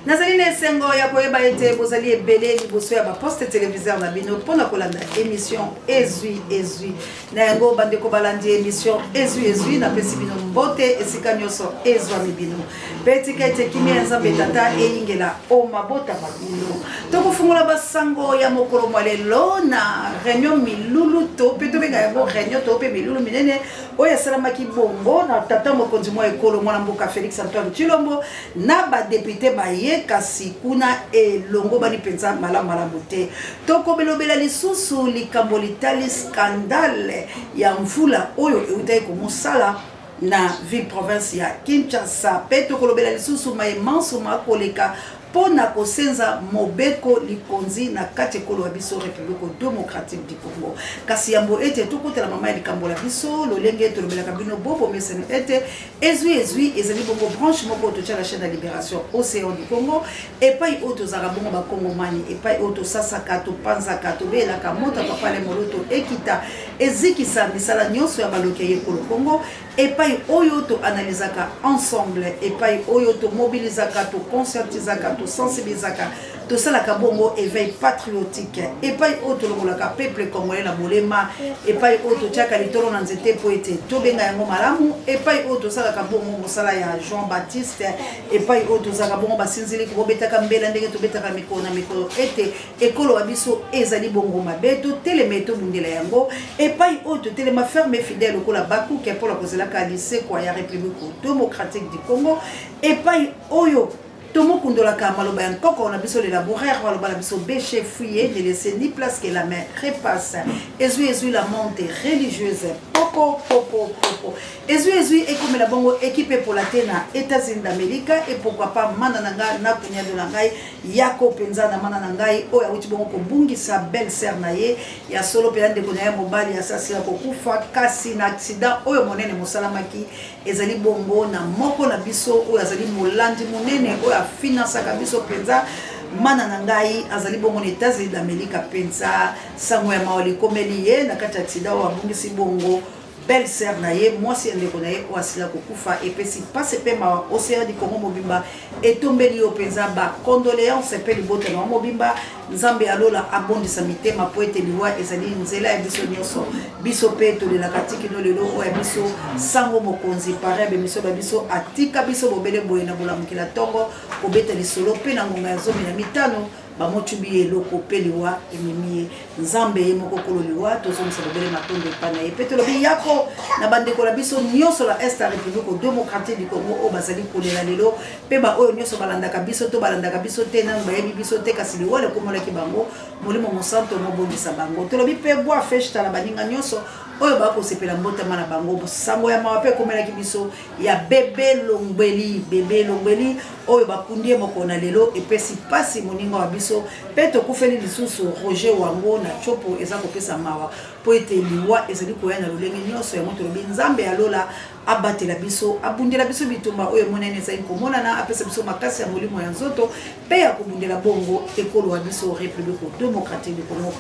Nazali ne sengo ya koyeba ete bozali ebele liboso ya poste téléviseur na bino pona kolanda émission ezui na yango bandeko balandi émission ezui na pesi bino mbote esika nyoso ezwa bino betika ete kimia nzambe tata eingela o mabota babino tokufungula basango ya mokolo mwalelo na réunion milulu to peto benga ya réunion to pe milulu minene oya salamaki bongo na tata mokonzi mwa ekolo mwana mboka Félix Antoine Tshilombo na ba député baye kasi kuna elongo bani penza malamu te toko belobela lisusu likambo litali scandale ya mvula oyo eutai ko mosala na ville province ya Kinshasa peto kolobela lisusu maemanso makoleka pona kosenza mobeko likonzi na kati ekolo ya biso République démocratique du Congo kasi yambo ete tokotela mama ya likambo la biso lolenge tolobelaka bino bobo mesene ete ezui ezali bongo branche moko totia la chaîne de libération océan du Congo epai oto zaka bongo ba Kongomani epai oto sasaka to panzaka to belaka mota papa le moloto ekita ezikisa misala nyonso ya baloki ya ekolo Congo epai oyo to analysaka ensemble epai oyo to mobilisaka to conscientisaka to sensibilisaka to salaka bongo éveil patriotique epai oto longolaka peuple congolais na bolema epai oto tiaka litoro na nzete po ete tobenga yango malamu epai oto salaka bongo mosala ya Jean Baptiste epai oto zaka bongo basinzili ko betaka mbela ndenge to betaka mikolo na mikolo ete ekolo ya biso ezali bongo mabeto telemeto bundela yango epai oto telema ferme fidèle ko la baku ke pour la kozela ka lycée kwa ya République démocratique du Congo epai oyo Tomo kundolaka maloba ya nkoko na biso le laboraire maloba na biso béché fouillé ne laisser ni place que la main repasse ezui la monte religieuse popo ezui comme la bongo équipé pour la tena États-Unis d'Amérique et pourquoi pas manananga na kunya de langai yako penza na mananangai o ya uti bongo ko bungisa belle sœur na ye ya solo pe ande kona ya mobali ya sasi ya kokufa kasi na accident oyo monene mosalamaki ezali bongo na moko na biso o azali molandi monene o ya finance kabiso penza mana nangai azali bongo na États-Unis d'Amérique penza sango ya mawali komeli ye na kati accident o abungisi bongo belle sœur na ye mwasi ndeko na ye o asila kokufa epesi passe pe ma océan du Congo mobimba etombeli yo penza ba condoléances pe liboto na mobimba nzambe alola abondisa mitema po ete liwa ezali nzela ya biso nyonso biso pe tolela katiki no lelo o ya biso sango mokonzi pare be biso ba biso atika biso bobele boye na bolamukila tongo kobeta lisolo pe na ngonga ya zomi na mitano bamotubi eloko peliwa ememie nzambe ye moko kololiwa tozomisa bobele matondo epana ye pe tolobi yako na bandeko la biso nyonso la est ya République démocratique du Congo o bazali kolela lelo pe ba oyo nyonso balandaka biso to balandaka biso te na bayebi biso te kasi liwa le komolaki bango molimo mosanto mobongisa bango tolobi pe boa festa na baninga nyonso oyo bako sepela mbotama na bango sango ya mawa pe komelaki biso ya bebe longbeli oyo bakundie moko na lelo epesi pasi moninga wa biso pe tokufeli lisusu Roger wango na chopo eza kopesa mawa po ete liwa ezali koya na lolenge nyonso ya moto lobi nzambe alola abatela biso abundela biso bitumba oyo monene ezali komonana apesa biso makasi ya molimo ya nzoto pe ya kobundela bongo ekolo wa biso République démocratique du Congo.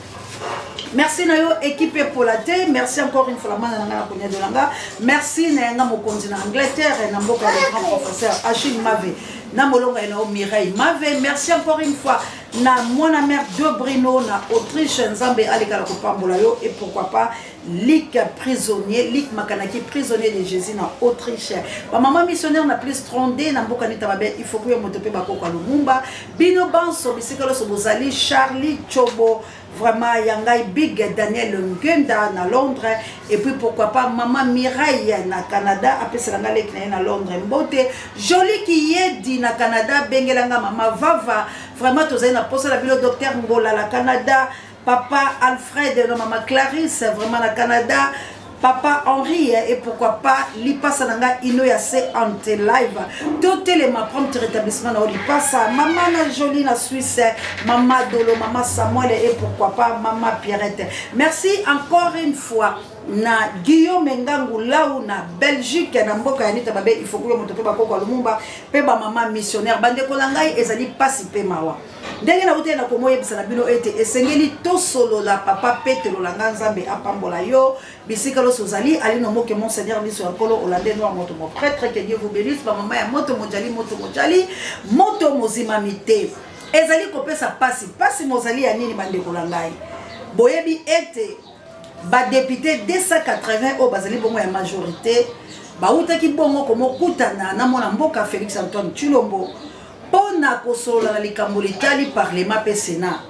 Merci na yo équipe pour la thé, merci encore une fois la mana na konya de langa, merci na nga mokonzi na Angleterre na mboka le grand professeur Achille Mave na molonga na Mireille Mave, merci encore une fois na mwana mère de Brino na Autriche nzambe aleka la kopambola yo et pourquoi pas Lick prisonnier, Lick Makanaki prisonnier de Jésus na Autriche. Ba maman missionnaire na plus 30 na mboka nita babe il faut que yo motope bakoko Lumumba, Bino Banso bisikalo sobozali Charlie Chobo vraiment yangai big Daniel Ngenda na Londres et puis pourquoi pas maman Mireille na Canada apesanga lek na Londres mbote joli qui yedi na Canada bengelanga mama Vava vraiment tozali na posa la bilo docteur Ngola la Canada papa Alfred no maman Clarisse vraiment na Canada Papa Henri et pourquoi pas l'ipasa nanga ino ya se ante live tout les ma prompt rétablissement na l'ipasa maman na jolie na Suisse maman Dolo maman Samuel et pourquoi pas maman Pierrette. Merci encore une fois na Guillaume Ngangu Lau na Belgique na mboka ya nita babe il faut que moto pe bakoko Lumumba pe ba mama missionnaire bande ko ngai ezali pasi pe mawa ndenge na ute na komoyebisa na bino ete esengeli to solo la papa Petro langa nzambe apambola yo bisika lo sozali ali no moke monseigneur biso akolo olande no moto mo prêtre que Dieu vous bénisse ba mama ya moto mojali moto mozimamite ezali kopesa pasi mozali ya nini bande ko ngai boyebi ete ba député 280 au bazali bongo ya majorité ba utaki bongo komo kutana na mona mboka Félix Antoine Tshilombo pona kosola na likambo litali parlement pe Sénat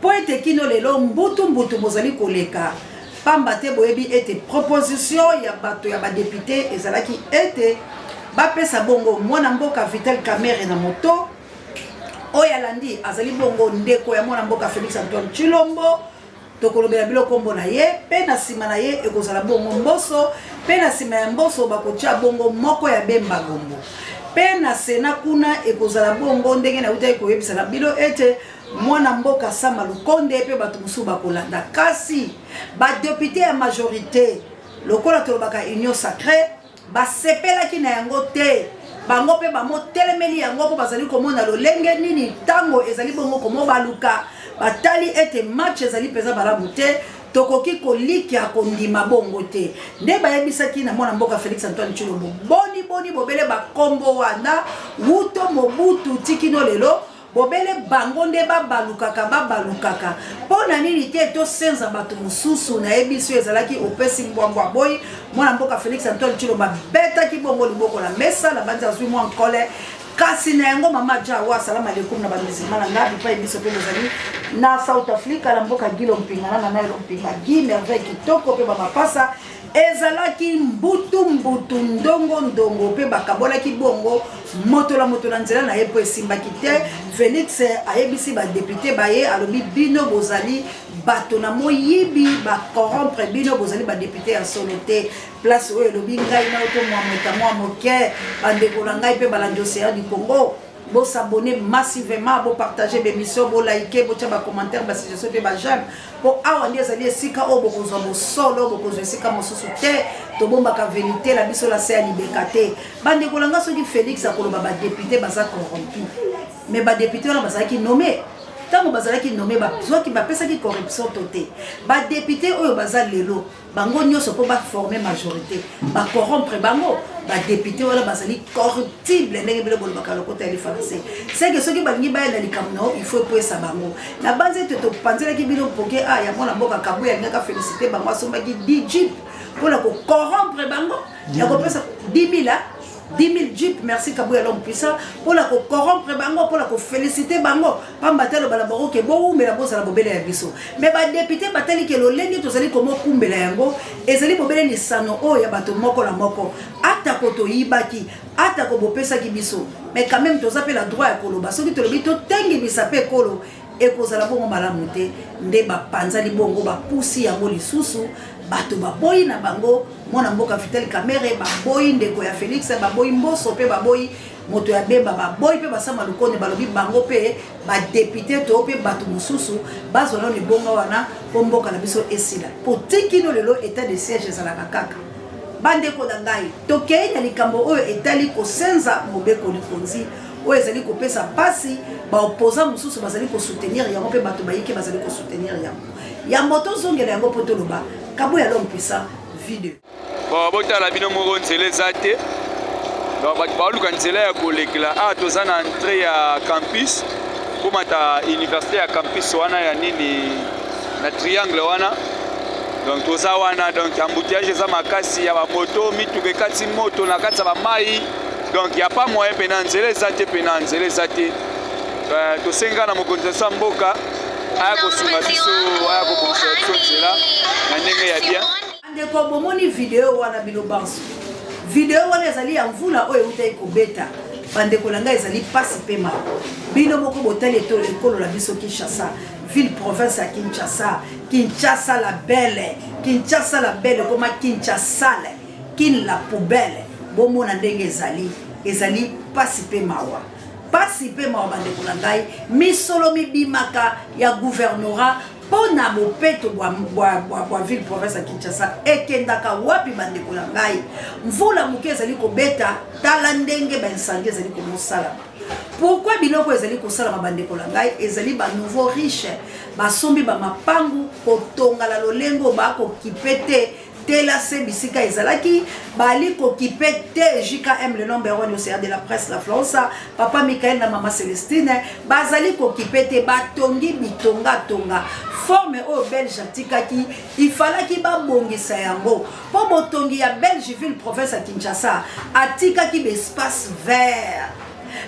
po ete kino lelo mbutu mozali koleka pamba te boyebi ete proposition ya bato ya ba député ezalaki ete ba pesa bongo mwana mboka Vital Kamerhe na moto oya landi azali bongo ndeko ya mwana mboka Félix Antoine Tshilombo tokolobela biloko mbona ye pe na sima na ye ekozala bongo mboso pe na sima ya mboso bakotia bongo moko ya Bemba Gombo pe na Sénat kuna ekozala bongo ndenge na uta ekoyebisa na bilo ete mwana mboka Sama Lukonde pe bato musu bakolanda kasi ba député ya majorité lokola tolobaka union sacrée basepelaki na yango te bango pe bamotelemeli yango po bazali komona lolenge nini tango ezali bongo komo baluka batali ete match ezali peza balamu te tokoki kolikia kondima bongo te nde bayebisaki na mwana mboka Félix Antoine Tshilombo boni bobele bakombo wana wuto Mobutu tikino lelo bobele bango nde babalukaka pona nini te to senza bato mususu na ebiso ezalaki opesi mbwambwa boy mwana mboka Félix Antoine Tshilombo betaki bongo liboko na mesa na banza azwi mwa nkole kasi na yango mama Jawa salam alaikum na bamizimana ngabi pa ebiso pe bozali na South Africa na mboka Gilo Mpinga na Nailo Mpinga Guy Merveille kitoko pe bamapasa ezalaki mbutu ndongo pe bakabolaki bongo motola nzela na yepo esimbaki te Félix ayebisi ba député baye alobi bino bozali bato na moyibi ba corrompre bino bozali ba député ya solo te place oyo elobi ngai na oto mwa moke bandeko na ngai pe balandi Océan du Congo bo s'abonner massivement, bo partager mes émissions, bo liker, bo tiens commentaire, ba suggestion pe ba j'aime. Pour awa ndi ezali esika o boko zo bo solo, boko zo esika mosusu te, to bomba ka vérité la biso la se libekate. Bande kolanga soki Félix akoloba ba député baza corrompu. Mais ba député on baza ki nommé. Tango bazala ki nommé ba zo ki ba pesa ki corruption toté. Ba député oyo baza lelo, bango nyoso po ba former majorité, ba corrompre bango. Ba député wala bazali corruptible ndenge bile bolo bakalo kota eli français c'est que ceux qui balingi ba na likamno il faut poser bango na banze te to panzela ki bino poke ya mona mboka kabu ya ngaka féliciter bango asomba ki 10 jeep pour la corrompre bango ya ko pesa 10 000 jeep merci kabu ya l'homme puissant pour la corrompre bango pour la féliciter bango pamba telo bala baro ke bo mais la bosa la bobele ya biso mais ba député batali ke lo lengi to zali komo kumbela yango ezali bobele ni sano o ya bato moko la moko ata koto yibaki ata ko bopesa ki biso mais quand même to zape la droit ya koloba soki to lobi to tengi bisape kolo ekozala bongo malamu te nde ba panzali bongo ba pusi yango lisusu bato baboyi na bango mwana mboka Vital Kamerhe baboyi ndeko ya Félix baboyi mboso pe baboyi moto ya Bemba baboyi pe basama Lukonde balobi bango pe ba député to pe bato mususu bazona le bonga wana po mboka na biso esila po tikino lelo état de siège ezalaka kaka bande ko na ngai tokei na likambo oyo etali kosenza mobeko likonzi oyo ezali kopesa pasi ba opposant mususu bazali ko soutenir yango pe bato bayike bazali ko soutenir yango ya moto zongela yango poto loba kabu ya l'homme puissant vidéo bon botala bino moko nzela eza te donc bato baoluka nzela ya kolekela toza na entrée ya campus komata université ya campus wana ya nini na triangle wana donc toza wana donc embouteillage eza makasi ya bamoto mituka ekati moto na kati ya bamai donc ya pas moyen pena nzela eza te pena nzela eza te tosenga na mokonzi ya mboka aya kosunga biso aya kobongisa biso nzela na ndenge ya bien ndeko bomoni video wana bino banso video wana ezali ya mvula oyo eutai kobeta bandeko na ngai ezali pasi pema bino moko botali ekolo la biso Kinshasa ville province ya Kinshasa la belle koma Kinshasa kin la poubelle bomona ndenge ezali pasi pema pasi pe ma bandeko na ngai misolo mibimaka ya gouvernorat pona bopeto bwa ville province ya Kinshasa ekendaka wapi bandeko na ngai mvula muke ezali kobeta tala ndenge ba incendie ezali komosala. Pourquoi biloko ezali kosalama bandeko na ngai ezali ba nouveau riche basombi ba mapangu kotonga la lolengo ba ko kipete tela se bisika ezalaki bali ko kipete JKM le nombre 1 au de la presse la France papa Michael na mama Celestine bazali ko kipete batongi bitonga tonga forme au belge tikaki il fallait ki ba bongisa yango po botongi ya Belgeville province ya Kinshasa atikaki be espace vert.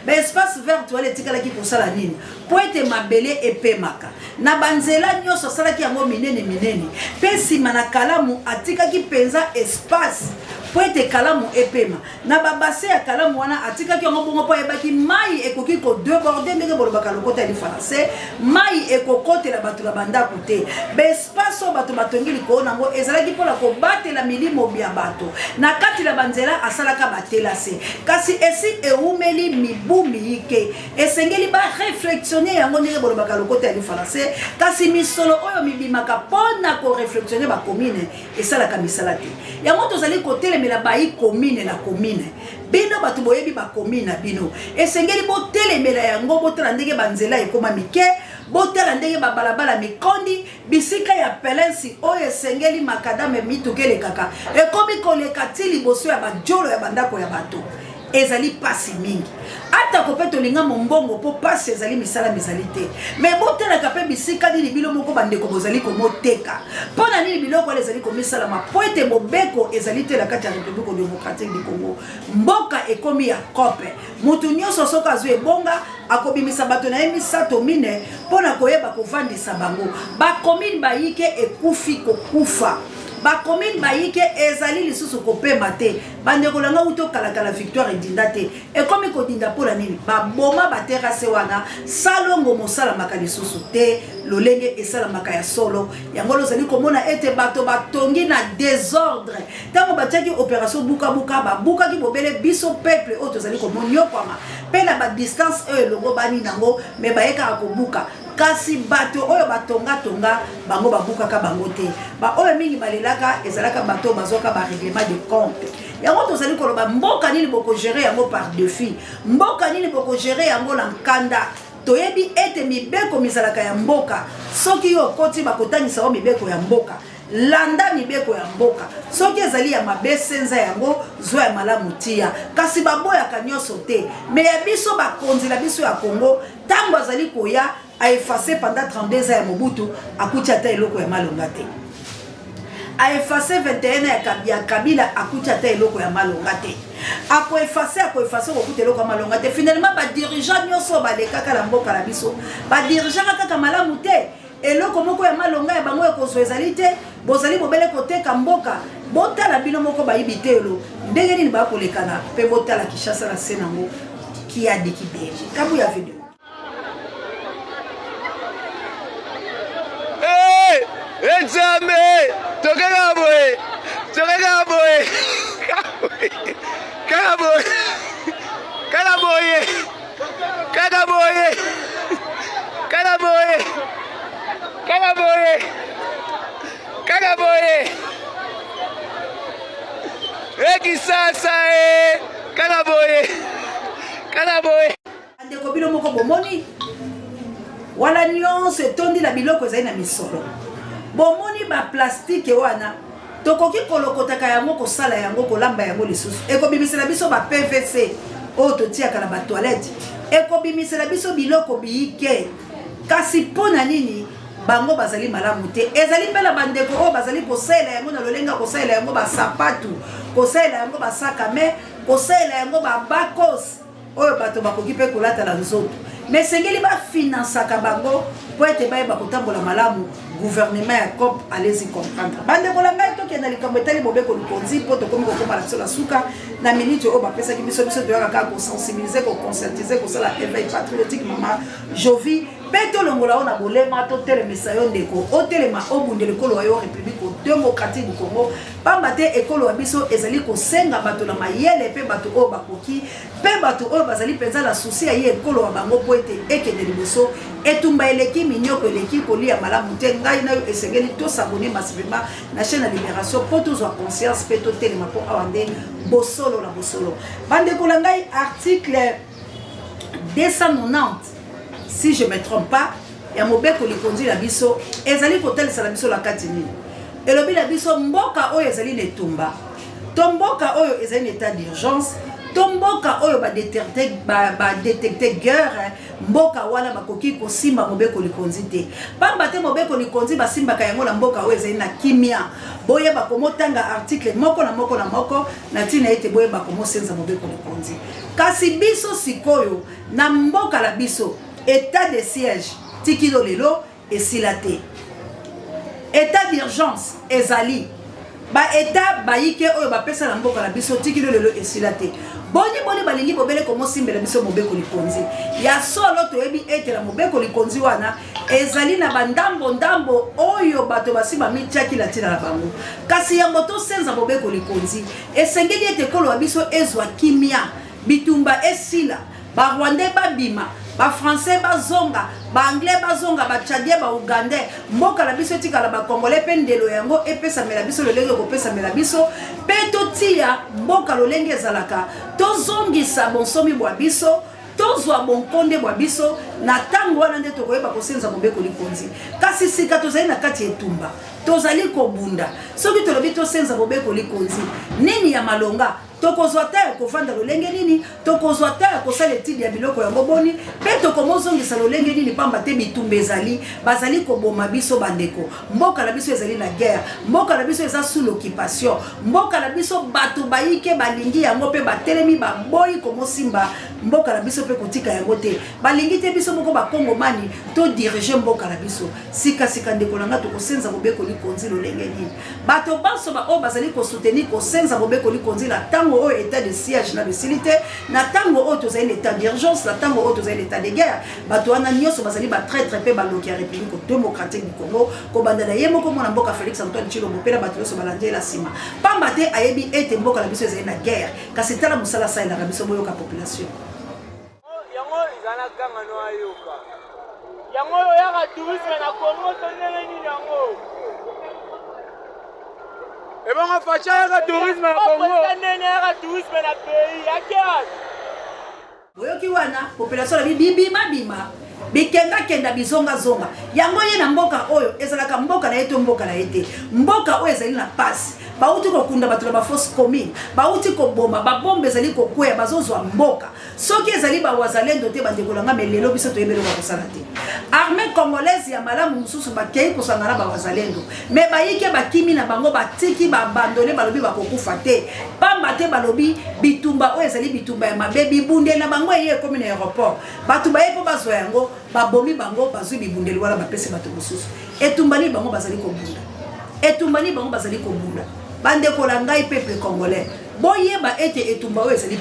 Mais espace vert tu allais tikala ki kosala nini po ete mabele epemaka na banzela nyoso sala ki yango minene pesi manakalamu atika ki penza espace po ete kalamu epema na babase ya kalamu wana atika ki yango bongo po ebaki mai ekoki ko déborder ndenge bolobaka lokota ya français mai ekokote la batu la banda kote be espace o batu batongili ko nango ezalaki pola ko batela milimo bya bato na kati la banzela asalaka batela se kasi esi eumeli mibumi ike esengeli ba réflexionner yango ndenge bolobaka lokota ya français kasi misolo oyo mibimaka pona ko réflexionner ba commune esalaka misala te yango tozali kotelemela bayi commune na commune bino batu boyebi ba commune na bino esengeli botelemela yango botala ndenge banzela ekoma mike botala ndenge ba balabala mikondi bisika ya pelensi oyo esengeli makadame mitukele kaka ekomi koleka ti liboso ya bajolo ya bandako ya bato ezali pasi mingi ata kopeto linga mombongo po pasi ezali misala mizalite mais botela kape bisika nini bilo moko bandeko bozali komoteka pona nini biloko ezali komisala mapoete bobeko ezali te la kati ya République démocratique du Congo mboka ekomi ya kope mutu nyonso soka azu ebonga akobimisa bato na emisato mine pona koyeba kovandisa bango ba commune bayike ekufi kokufa ba commune bayike ezali lisusu kopema te bandeko langa uto kala victoire edinda te ekomi kodinda pola nini ba boma ba terrasse wana salongo mosala maka lisusu te lolenge esala maka ya solo yango lozali komona ete bato batongi na désordre tango batiaki opération buka babuka ki bobele biso peuple oyo tozali komonyokwama pe na ba distance oyo elongo bani nango me bayekaka kobuka kasi bato oyo batonga bango babukaka bango te ba oyo mingi balelaka ezalaka bato bazoka ba règlement de compte yango tozali koloba mboka nini boko gérer yango par défi mboka nini boko gérer yango na nkanda toyebi ete mibeko mizalaka ya mboka soki yo koti bakotangisa o mibeko ya mboka landa mibeko ya mboka soki ezali ya mabesenza yango zo ya malamu tia kasi baboyaka nyonso te me ya biso bakonzi la biso ya Congo tango azali koya a effacé pendant 32 ans ya Mobutu akuti ata eloko ya malonga te a effacé 21 ans ya Kabila akuti ata eloko ya malonga te ako effacé okuti eloko ya malonga te finalement ba dirigeant nyonso balekaka la mboka la biso ba dirigeant kaka malamu te eloko moko ya malonga ya bango ekozwa ezali te bozali bobele koteka mboka botala bino moko bayibi te elo ndenge nini bakolekana mpe botala Kinshasa na se nango kiadiki beji kabu ya video Exame! Toka boy! Ekisasa Kanaboye! Andeko bino moko bomoni wala nyonso tondi la biloko ezali na misolo bomoni ba plastique wana tokoki kolokotaka yango kosala yango kolamba yango lisusu ekobimisela biso ba PVC oyo totiaka na ba toilette ekobimisela biso biloko biyike kasi pona nini bango bazali malamu te ezali mbela bandeko oyo bazali kosalela yango na lolenga kosalela yango ba sapatu kosalela yango ba sakame kosalela yango ba bakos oyo bato bakoki pe kolata na nzoto mais sengeli ba finansaka bango po ete bayeba kotambola malamu gouvernement ya COP allez-y comprendre bandeko la ngai tokenda likambo etali bobeko likonzi po tokomi kokoma na biso na suka na minute oyo bapesaki biso toyaka kaka kosensibilize kokonscientize kosala éveil patriotique mama Jovi peto longola ona bolema to telemisa yo ndeko o telema obunde lekolo yo République démocratique du Congo pamba te ekolo biso ezali ko senga bato na mayele pe bato o bakoki pe bato o bazali penza la souci ya ekolo wa bango po ete ekende liboso etumba eleki minyoko eleki kolia malamu te ngai na yo esengeli to s'abonner massivement na chaîne ya Libération po tozwa conscience pe to telema po awande bosolo na bosolo bande ko ngai article 290 si je me trompe pas ya mobeko likonzi la biso ezali kotelisa la biso la katini elobi la biso mboka oyo ezali netumba to mboka oyo ezali état d'urgence to mboka oyo ba détecter guerre mboka wana bakoki kosimba mobeko likonzi te pamba te mobeko likonzi basimbaka yango na mboka oyo ezali na kimia boye bakomotanga article moko na moko na moko na tina ete boye bakomosenza mobeko likonzi kasi biso sikoyo na mboka la biso état de siège tikilo lelo esilate état d'urgence ezali ba état baike oyo bapesa na mboka la biso tikilo lelo esilate boni balingi bobele komo simbela biso mobeko likonzi ya solo toyebi ete la mobeko likonzi wana ezali na bandambo oyo bato basimba mitiaki la tina na bango kasi yango to senza mobeko likonzi esengeli ete kolo wa biso ezwa kimia bitumba esila ba Rwandais babima ba Français bazonga ba Anglais bazonga ba Tchadien ba Ougandais mboka la biso tikala ba Congolais pendelo yango epesa mela biso lolenge ko pesa mela biso peto tia mboka lolenge ezalaka tozongisa bonsomi bwa biso tozwa bonkonde bwa biso na tango wana nde tokoyeba kosenza mobeko likonzi kasi sika tozali na kati etumba tozali kobunda soki tolobi tosenza mobeko likonzi nini ya malonga tokozwa ta kofanda lolenge nini tokozwa ta kosala etidi ya biloko yango boni pe tokomozongisa lolenge nini pamba te bitumba ezali bazali koboma biso bandeko mboka na biso ezali na guerre mboka na biso eza sous l'occupation mboka na biso bato bayike balingi yango pe batelemi baboyi komosimba mboka na biso pe kotika yango te balingi te biso moko bakongomani to diriger mboka na biso sika ndeko nanga tokosenza mobeko likonzi lolenge nini bato baso ba o bazali kosoutenir kosenza mobeko likonzi la tango au état de siège na bisilité na tango au tozali l'état d'urgence na tango au tozali l'état de guerre bato wana nyoso bazali ba très pe baloki ya République démocratique du Congo ko bandana yemo ko mona mboka Félix Antoine Tshilombo pela bato yoso balande la sima pamba te ayebi ete mboka la biso ezali na guerre kasi tala musala sa ila biso boyoka population yango izana kanga no ayoka yango ya ka tourisme na Congo tonele ni yango et bon on fait un tourisme na Congo on tourisme na pays akia boyoki wana population la bima bikenda bizonga zonga yango ye na mboka oyo ezalaka mboka na yeto mboka na yete mboka oyo ezali na pasi bauti kokunda bato na ba force commune bauti kobomba babombe ezali kokwea bazozwa mboka soki ezali ba wazalendo te bandekolanga melelo biso toyebelo ba kosala te armée congolaise ya malamu mususu bakei kosangana ba wazalendo me bayike bakimi na bango batiki babandone balobi bakokufa te pamba te balobi bitumba oyo ezali bitumba ya mabe bibunde na bango eye komi na aéroport bato baye po bazwa yango babomi bango bazwi bibundeli wala bapesi bato mosusu etumbani bango bazali kobunda etumbani bango bazali kobunda bandeko la ngai peuple congolais boyeba ete etumba oyo ezali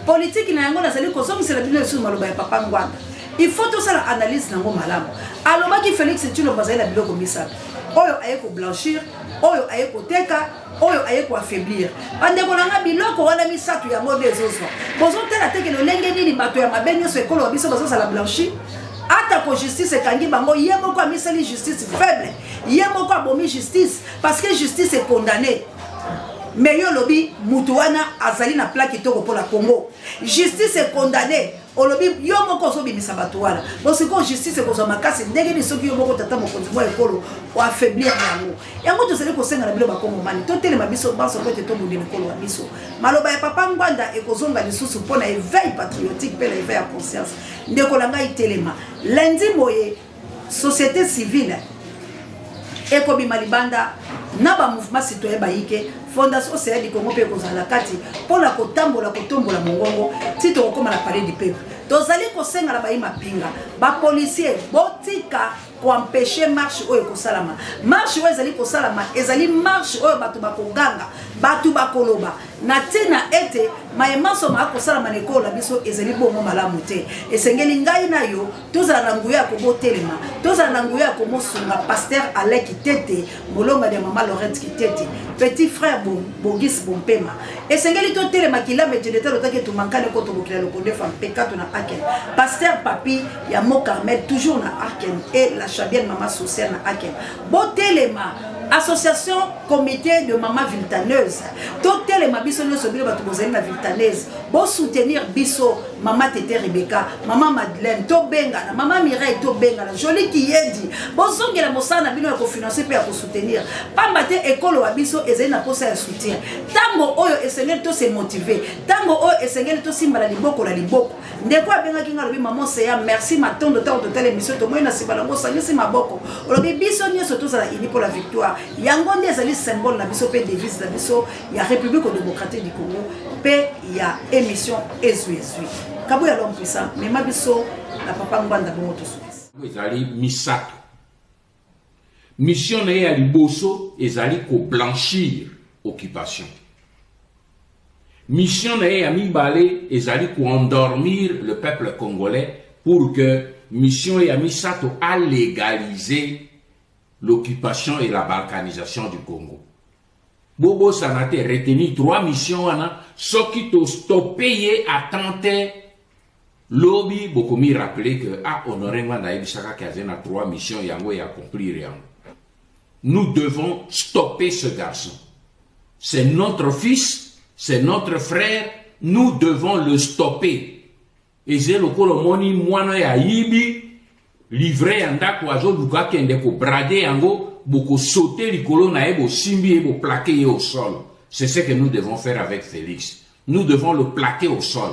politique na yango nazali kozongisela bino esusu maloba ya papa Ngwanda il faut tout ça la analyse nango malamu alobaki Félix Tshilombo bazali na biloko misato oyo aye ko blanchir oyo aye ko teka oyo aye ko affaiblir bandeko nanga biloko wana misato ya mode ezozwa bozotela teke lolenge nini bato ya mabe nyonso ekolo wa biso bazosala blanchir ata ko justice ekangi bango ye moko amisali justice faible ye moko abomi justice parce que justice est condamnée mais yo lobi mutu wana azali na plaque kitoko pour la Congo justice est condamnée olobi yo moko ozobimisa bato wana bosiko justice ekozwa makasi ndenge ni soki yo moko tata mokonzi mwa ekolo oaffaiblir yango tozali kosenga na bilo bakongomani totelema biso banso po ete tobundela ekolo wa biso maloba ya papa Ngwanda ekozonga lisusu mpo na éveil patriotique mpe na éveil ya conscience ndeko na ngai telema lundi moye société civile ekobima libanda na ba mouvement citoyen bayike fondation CA du Congo pe kozala kati pona kotambola kotombola mongongo tito kokoma na palais du peuple tozali kosenga na bayi mapinga ba policier botika ko empêcher marche oyo kosalama marche oyo ezali kosalama ezali marche oyo bato bakoganga batu bakoloba na tina ete maemaso makosala maneko la biso ezali bongo malamu te esengeli ngai na yo tozala na nguya ko botelema tozala na nguya ko mosunga pasteur Alec Kitete molonga de mama Laurette Kitete petit frère Bogis Bompema esengeli to telema kilame jedeta lotake to mankane ko to bokila lokonde fam pekato na Aken pasteur Papi ya Mo Carmel toujours na Aken et la chabienne mama sociale na Aken botelema association comité de maman viltaneuse toutes les mabiso nous sommes la viltaneuse bon soutenir biso maman Tete Rebecca maman Madeleine to benga maman Mireille to benga jolie qui yendi bon zongela mosana bino ko financer pe ko soutenir pambate école wa biso ezali na posa ya soutien tango oyo esengeli to se motiver tango oyo esengeli to simbala liboko la liboko ndeko abenga kinga lobi maman Seya merci matondo tant de telle émission to moyena simbala ngo sanyisi maboko lobi biso nyeso to za ini pour la victoire yango nde ezali symbole na biso pe devise na biso ya République démocratique du Congo pe ya émission ezui kabu ya l'homme puissant mais ma biso na papa ngwanda bongo to souris ezali misato mission na ya liboso ezali ko blanchir occupation mission na ya mibale ezali ko endormir le peuple congolais pour que mission ya misato a légaliser l'occupation et la balkanisation du Congo. Bobo Sanate retenu 3 missions soki to stopper à tenter lobby beaucoup mi rappeler que honoré nganda ebisaka kazena 3 missions yango et accomplir yango. Nous devons stopper ce garçon. C'est notre fils, c'est notre frère, nous devons le stopper. Et c'est le kolomoni mwana ya yibi livré andako azo luka kende ko brader yango boko sauter likolo na ebo simbi ebo plaquer au sol. C'est ce que nous devons faire avec Félix. Nous devons le plaquer au sol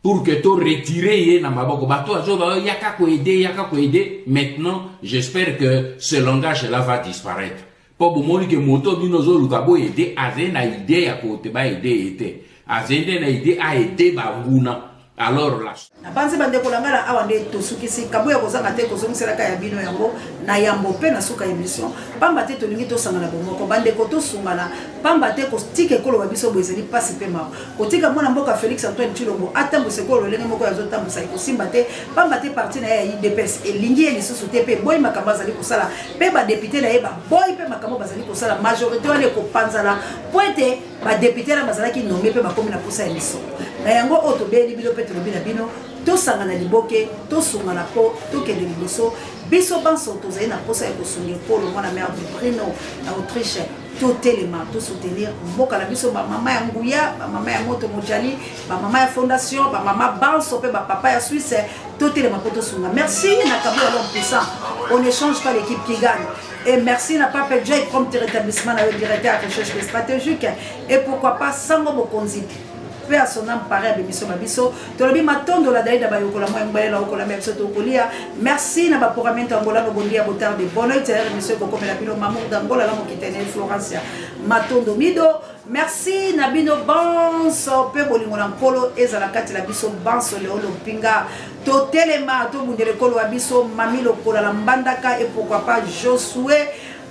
pour que to retirer na maboko bato azo ba yaka ko aider. Maintenant, j'espère que ce langage là va disparaître. Po bomoni ke moto bino zo luka bo aider azena idée ya ko te ba aider ete azende na idée a aider ba nguna. Alors là banze bande kolangala awande to sukisi kabuya kozanga te kozongisela ka ya bino yango na yambo pe na suka émission pamba te to lingi to sangana bongo ko bande ko to sungana pamba te ko stike kolo wa biso bozeli pasi pe ma ko tika mwana mboka Félix Antoine Chilombo atambo sekolo lenge moko ya zo tambo sai ko simba te pamba te parti na ya IDPS elingi eli susu te pe boy makamba zali ko sala pe ba député na yeba boy pe makamba bazali ko sala majorité wale ko panzala poete ba député na bazala ki nommé pe ba komi na posa émission na yango otobeli bilo pe tolobina bino to sangana liboke to sungana po to kende liboso biso banso to zaina posa ya kosunge po le mwana mère de Brino na Autriche to telema to soutenir mboka na biso ba mama ya nguya ba mama ya moto mojali ba mama ya fondation ba mama banso pe ba papa ya Suisse to telema po to sunga merci na kabu ya l'homme puissant on échange pas l'équipe qui gagne. Et merci n'a pas fait Jay comme rétablissement avec directeur de recherche stratégique et pourquoi pas Sango Bokonzi pe à son âme pareil à l'émission Mabiso tolobi matondo la daïda ba yokola mo ngbaye la okola même soto kolia merci na ba programme tangola no bondia botar de bonheur terre monsieur Boko la bino mamour d'Angola la mo kitene Florencia matondo mido merci na bino banso pe bolingo na nkolo ezala kati la biso banso leolo pinga to telema to bundele kolo abiso mamilo kola la mbandaka et pourquoi pas Josué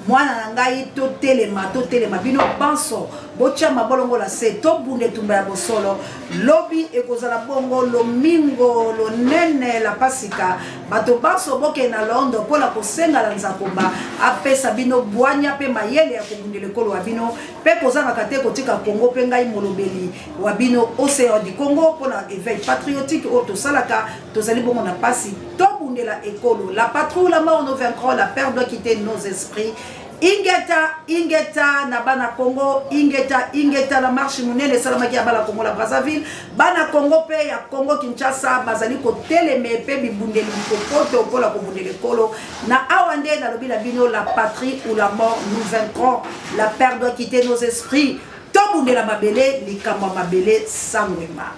mwana ngai to telema bino banso bocha mabolongo la se to bunde tumba ya bosolo lobi ekozala bongo lomingo lo nene la pasika bato banso boke na londo pola kosenga la nzakomba apesa bino bwanya pe mayele ya kobundele kolo wa bino pe kozanga kate kotika Congo pe ngai molobeli wa bino océan du Congo pona éveil patriotique o to salaka to zali bongo na pasi to bundela ekolo la patrouille la mort nous vaincrons la peur doit quitter nos esprits. Ingeta na bana Congo ingeta la marche munene salama ki abala Congo la Brazzaville bana Congo pe ya Congo Kinshasa bazali ko teleme pe bibundeli kopoto pola ko bundele kolo na awande na lobi la bino la patrie ou la mort nous vaincrons la peur doit quitter nos esprits to bundela mabele likamba mabele sangwema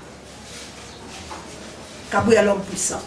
kabu ya l'homme puissant.